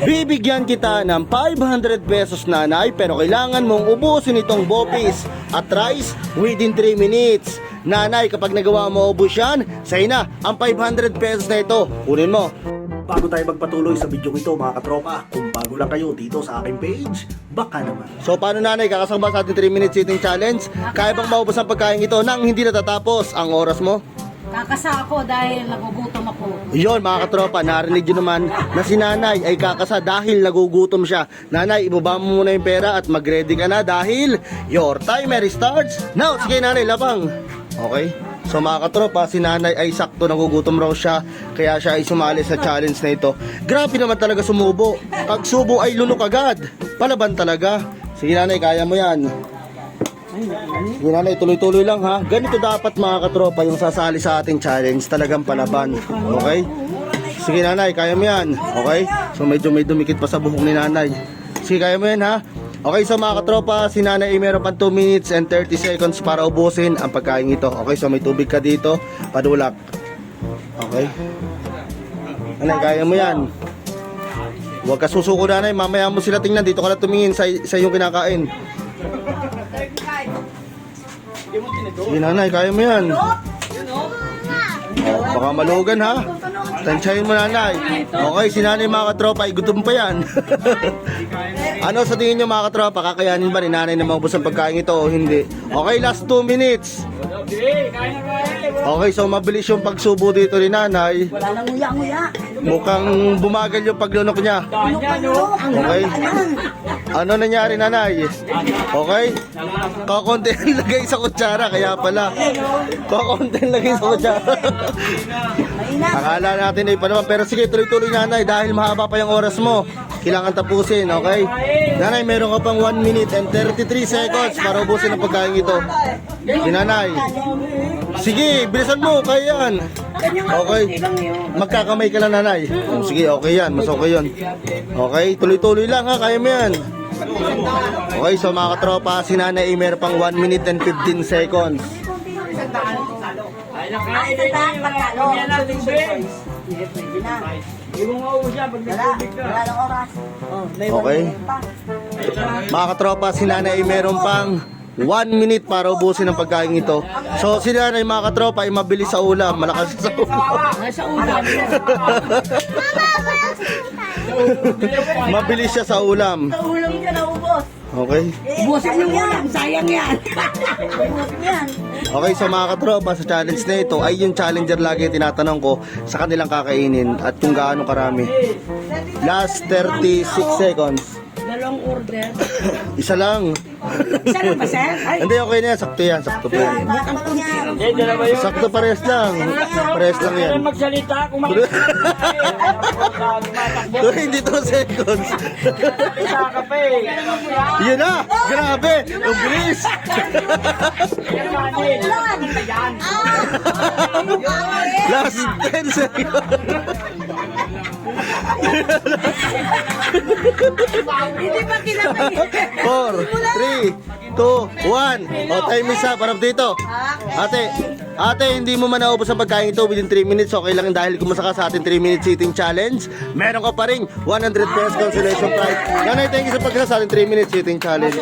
Bibigyan kita ng 500 pesos nanay, pero kailangan mong ubusin itong bopis at rice within 3 minutes. Nanay, kapag nagawa mo ubus yan, sa'yo na ang 500 pesos na ito. Kunin mo. Bago tayo magpatuloy sa video ito mga katropa, kung bago lang kayo dito sa aking page, baka naman. So paano nanay, kakasama sa ating 3 minutes eating challenge? Kaya bang maubos ang pagkain ito nang hindi natatapos ang oras mo? Kakasa ako dahil nagugutom ako. Yun mga katropa, narinig nyo naman na si nanay ay kakasa dahil nagugutom siya. Nanay, ibaba mo muna yung pera at mag-ready ka na dahil your timer starts now. Sige nanay, labang. Okay? So mga katropa, si nanay ay sakto nagugutom raw siya, kaya siya ay sumali sa challenge na ito. Grabe naman talaga sumubo. Pag subo ay lunok agad. Palaban talaga. Sige nanay, kaya mo yan. Sige nanay, tuloy-tuloy lang ha. Ganito dapat mga katropa yung sasali sa ating challenge. Talagang palaban. Okay? Sige nanay, kaya mo yan. Okay? So medyo may dumikit pa sa buhok ni nanay. Sige, kaya mo yan ha. Okay, so mga katropa, si nanay ay meron pang 2 minutes and 30 seconds para ubusin ang pagkain ito. Okay, so may tubig ka dito, padulak. Okay. Nanay, kaya mo yan. Huwag ka susuko nanay, mamaya mo sila tingnan. Dito ka na tumingin sa iyong kinakain. Sige nanay, kaya mo yan. Oh, baka malugan ha. Tansyahin mo nanay. Okay, si nanay mga katropa, gutom pa yan. Ano sa tingin nyo mga katropa, kakayanin ba ni nanay na maubos ang pagkain ito o hindi? Okay, last 2 minutes. Okay, so mabilis yung pagsubo dito ni nanay. Wala nang nguya-nguya. Mukhang bumagal yung paglunok niya. Okay. Ano nangyari nanay? Okay? Kakonti ang lagay sa kutsara, kaya pala. Kakonti ang lagay sa kutsara. Akala natin ay pa naman. Pero sige, tuloy-tuloy nanay dahil mahaba pa yung oras mo. Kailangan tapusin, okay? Nanay, meron ka pang 1 minute and 33 seconds para ubusin ang pagkain ito. Nanay. Sige, bilisan mo, kaya yan. Okay. Magkakamay ka lang nanay. Oh, sige, okay yan. Mas okay yun. Okay, tuloy-tuloy lang ha, kaya mo yan. Okay, so mga katropa, si nanay ay meron pang 1 minute and 15 seconds. Okay. Mga katropa, si nanay ay meron pang 1 minute para ubusin ang pagkain ito. So si nanay mga katropa ay mabilis sa ulam, malakas sa ulam. Sa ulam. Mabilis siya sa ulam. Sa ulam ka na ubos. Okay. Ubusin yung ulam, sayang yan. Ubusin yan. Okay, so mga katropa, sa challenge na ito ay yung challenger lagi tinatanong ko sa kanilang kakainin at kung gaano karami. Last 36 seconds. Dalawang order. Isa lang. Isa lang ba, sir? Ay, Hindi, okay na yan. Sakto yan. Sakto pa yan. butang kunti. Sakto, parehas lang. Parehas lang yan. Magsalita kung Hindi 2 seconds. ka pa eh. Yun na! Grabe! Ang bilis! Last 10 seconds. Hindi ba kinapay? 4, 3, 2, 1. O, time is up. Harap dito. Ate, hindi mo man naubos ang pagkain ito within 3 minutes. Okay lang dahil kumasa ka sa ating 3 minutes eating challenge. Meron ka pa rin 100 pesos consolation prize. Nanay, thank you sa pagkasa sa ating 3 minutes eating challenge.